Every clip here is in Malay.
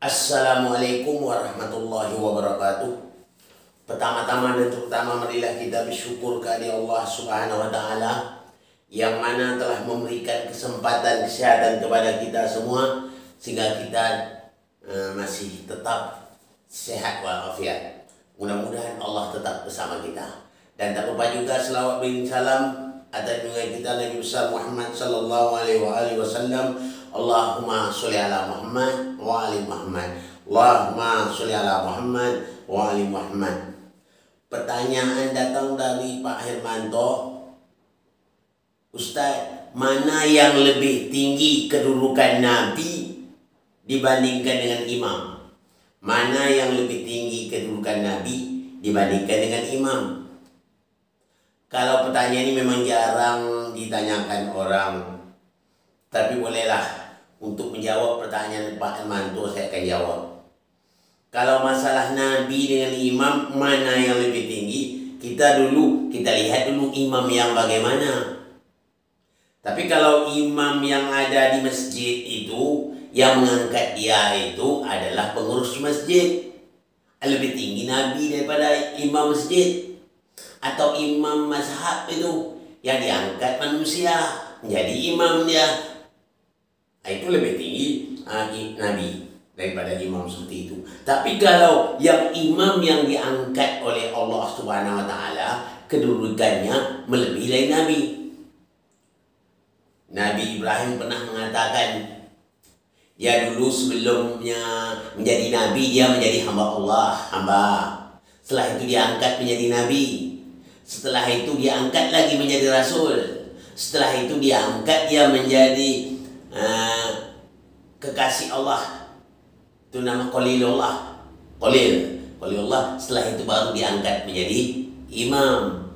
Assalamualaikum warahmatullahi wabarakatuh. Pertama-tama dan terutama marilah kita bersyukur kepada Allah Subhanahu wa taala yang mana telah memberikan kesempatan kesehatan kepada kita semua sehingga kita masih tetap sehat walafiat. Mudah-mudahan Allah tetap bersama kita. Dan tak lupa juga selawat bin salam atas junjungan kita Nabi besar Muhammad sallallahu alaihi wasallam. Allahumma sholli ala Muhammad wa ali Muhammad. Allahumma sholli ala Muhammad wa ali Muhammad. Pertanyaan datang dari Pak Hermanto. Ustaz, mana yang lebih tinggi kedudukan Nabi dibandingkan dengan imam? Mana yang lebih tinggi kedudukan Nabi dibandingkan dengan imam? Kalau pertanyaan ini memang jarang ditanyakan orang, tapi bolehlah untuk menjawab pertanyaan Pak Hermanto saya akan jawab. Kalau masalah Nabi dengan imam mana yang lebih tinggi, kita lihat dulu imam yang bagaimana. Tapi kalau imam yang ada di masjid itu, yang mengangkat dia itu adalah pengurus masjid, lebih tinggi Nabi daripada imam masjid. Atau imam mazhab itu yang diangkat manusia menjadi imam dia, itu lebih tinggi Nabi daripada imam seperti itu. Tapi kalau yang imam yang diangkat oleh Allah Subhanahu wa taala, kedudukannya melebihi dari Nabi. Nabi Ibrahim pernah mengatakan, dia dulu sebelumnya menjadi nabi dia menjadi hamba Allah, Setelah itu diangkat menjadi nabi. Setelah itu diangkat lagi menjadi rasul. Setelah itu diangkat dia menjadi kekasih Allah. Itu nama Khalilullah. Khalilullah. Setelah itu baru diangkat menjadi imam.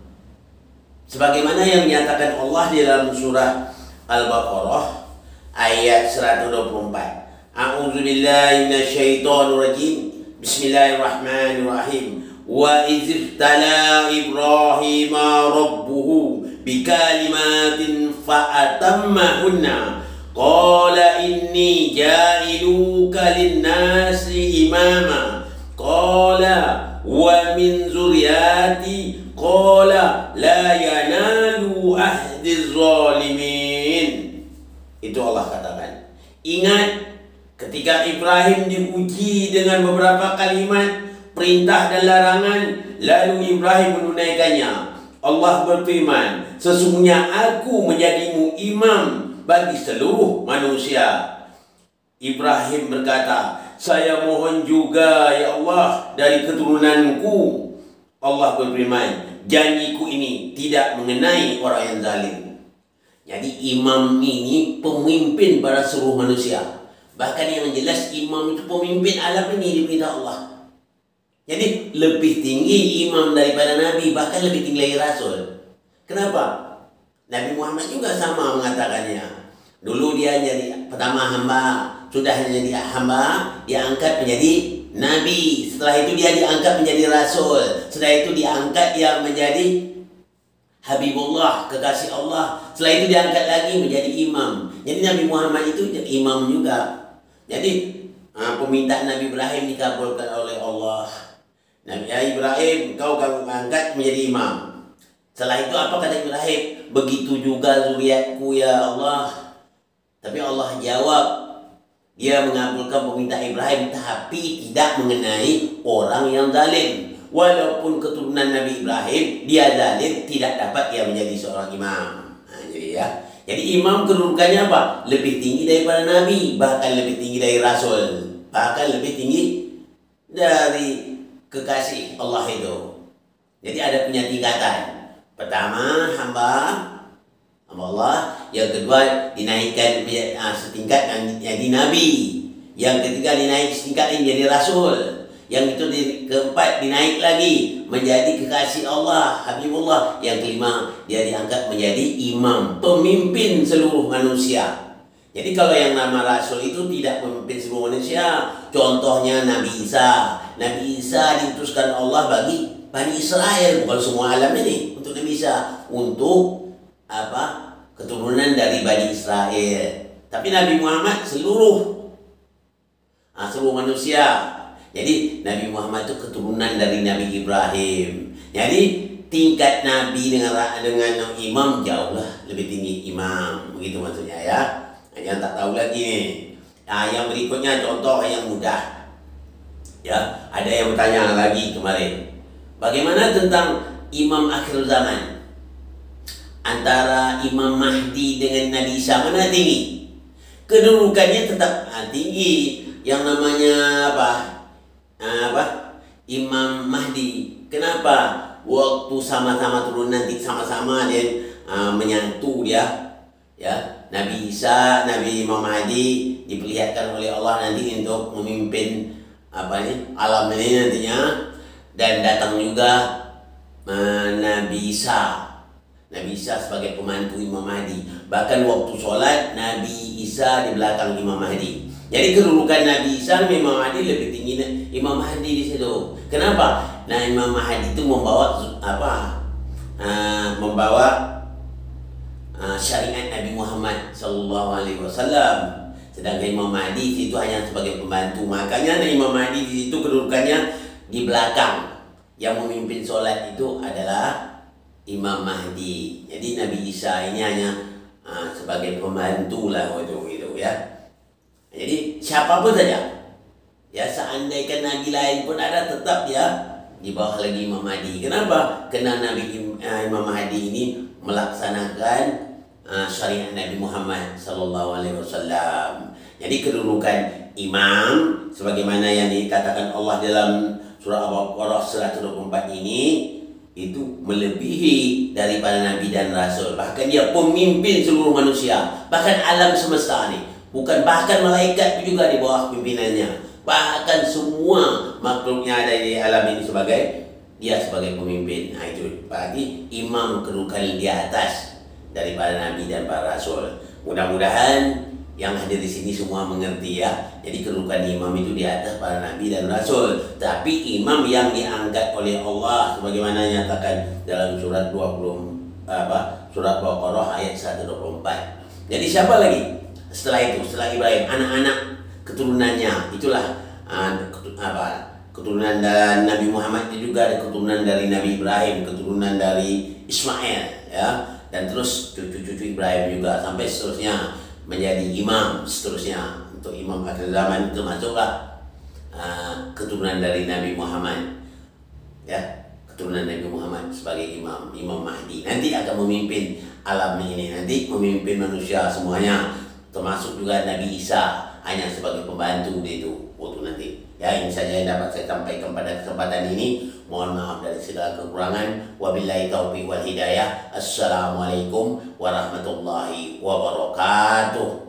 Sebagaimana yang dinyatakan Allah di dalam surah Al-Baqarah ayat 124. A'udzubillahi minasyaitonirrajim. Bismillahirrahmanirrahim. Wa izibtala Ibrahim rabbuhu bikalimatin fa'atammahunna qala inni ja'iluka linnasi imama qala wa min zuriyati qala la yanalu ahdiz zalimin. Itu Allah katakan. Ingat ketika Ibrahim diuji dengan beberapa kalimat perintah dan larangan, lalu Ibrahim menunaikannya. Allah berfirman, sesungguhnya aku menjadimu imam bagi seluruh manusia. Ibrahim berkata, saya mohon juga ya Allah dari keturunanku. Allah berfirman, janjiku ini tidak mengenai orang yang zalim. Jadi imam ini pemimpin pada seluruh manusia. Bahkan yang jelas imam itu pemimpin alam ini diperintah Allah. Jadi lebih tinggi imam daripada Nabi, bahkan lebih tinggi lagi Rasul. Kenapa? Nabi Muhammad juga sama mengatakannya. Dulu dia jadi pertama hamba, sudah jadi hamba, dia angkat menjadi Nabi. Setelah itu dia diangkat menjadi Rasul. Setelah itu diangkat dia menjadi Habibullah, kekasih Allah. Setelah itu diangkat lagi menjadi imam. Jadi Nabi Muhammad itu imam juga. Jadi permintaan Nabi Ibrahim dikabulkan oleh Allah. Nabi Ibrahim, kau angkat menjadi imam. Setelah itu apa kata Ibrahim? Begitu juga zuriatku ya Allah. Tapi Allah jawab, dia mengabulkan permintaan Ibrahim, tapi tidak mengenai orang yang zalim. Walaupun keturunan Nabi Ibrahim dia zalim, tidak dapat dia menjadi seorang imam. Jadi imam kedudukannya apa? Lebih tinggi daripada Nabi, bahkan lebih tinggi dari Rasul, bahkan lebih tinggi dari kekasih Allah itu. Jadi ada punya tingkatan. Pertama hamba Allah, yang kedua dinaikkan setingkat menjadi Nabi, yang ketiga dinaik setingkat menjadi Rasul, yang itu keempat dinaik lagi menjadi kekasih Allah, Habibullah, yang kelima dia diangkat menjadi imam, pemimpin seluruh manusia. Jadi kalau yang nama Rasul itu tidak memimpin seluruh manusia. Contohnya Nabi Isa. Nabi Isa diutuskan Allah bagi Bani Israel, bukan semua alam ini. Untuk Nabi Isa, untuk keturunan dari Bani Israel. Tapi Nabi Muhammad seluruh seluruh manusia. Jadi Nabi Muhammad itu keturunan dari Nabi Ibrahim. Jadi tingkat Nabi dengan imam jauhlah lebih tinggi imam, begitu maksudnya ya. Yang tak tahu lagi nih. Yang berikutnya contoh yang mudah. Ya, ada yang bertanya lagi kemarin. Bagaimana tentang imam akhir zaman? Antara Imam Mahdi dengan Nabi Isa mana tinggi? Kedudukannya tetap tinggi. Yang namanya Imam Mahdi. Kenapa? Waktu sama-sama turun nanti sama-sama dia menyatu dia. Ya, Nabi Isa, Nabi Imam Mahdi diperlihatkan oleh Allah nanti untuk memimpin alam ini nantinya, dan datang juga Nabi Isa sebagai pembantu Imam Mahdi. Bahkan waktu sholat Nabi Isa di belakang Imam Mahdi. Jadi kedudukan Nabi Isa dan Imam Mahdi lebih tinggi Imam Mahdi di situ. Kenapa? Nah, Imam Mahdi itu membawa syariat Nabi Muhammad sallallahu alaihi wasallam. Sedangkan Imam Mahdi itu hanya sebagai pembantu. Makanya Imam Mahdi di situ kedudukannya di belakang. Yang memimpin sholat itu adalah Imam Mahdi. Jadi Nabi Isa ini hanya sebagai pembantu lah gitu ya. Jadi siapapun saja, ya seandainya Nabi lain pun ada, tetap dia di bawah lagi Imam Mahdi. Kenapa? Karena Imam Mahdi ini melaksanakan syariat Nabi Muhammad sallallahu alaihi wasallam. Jadi kedudukan imam sebagaimana yang dikatakan Allah dalam surah Al-Baqarah 124 ini itu melebihi daripada nabi dan rasul. Bahkan dia pemimpin seluruh manusia, bahkan alam semesta ini. Bukan bahkan malaikat juga di bawah pimpinannya. Bahkan semua makhluknya ada di alam ini dia sebagai pemimpin. Nah, itu berarti imam kedudukan di atas daripada nabi dan para rasul. Mudah-mudahan yang hadir di sini semua mengerti ya. Jadi kedudukan imam itu di atas para nabi dan rasul. Tapi imam yang diangkat oleh Allah sebagaimana nyatakan dalam surat surat Baqarah ayat 124. Jadi siapa lagi? Setelah itu, setelah Ibrahim, anak-anak keturunannya itulah keturunan dari Nabi Muhammad itu juga ada keturunan dari Nabi Ibrahim, keturunan dari Ismail ya, dan terus cucu-cucu Ibrahim juga sampai seterusnya menjadi imam seterusnya. Untuk imam akhir zaman itu masuklah keturunan dari Nabi Muhammad ya, keturunan Nabi Muhammad sebagai Imam Mahdi. Nanti akan memimpin alam ini, nanti memimpin manusia semuanya, termasuk juga Nabi Isa hanya sebagai pembantu itu waktu nanti. Ya, ini saja yang dapat saya sampaikan pada kesempatan ini. Mohon maaf dari segala kekurangan. Wabillahi taufiq wal hidayah. Assalamualaikum warahmatullahi wabarakatuh.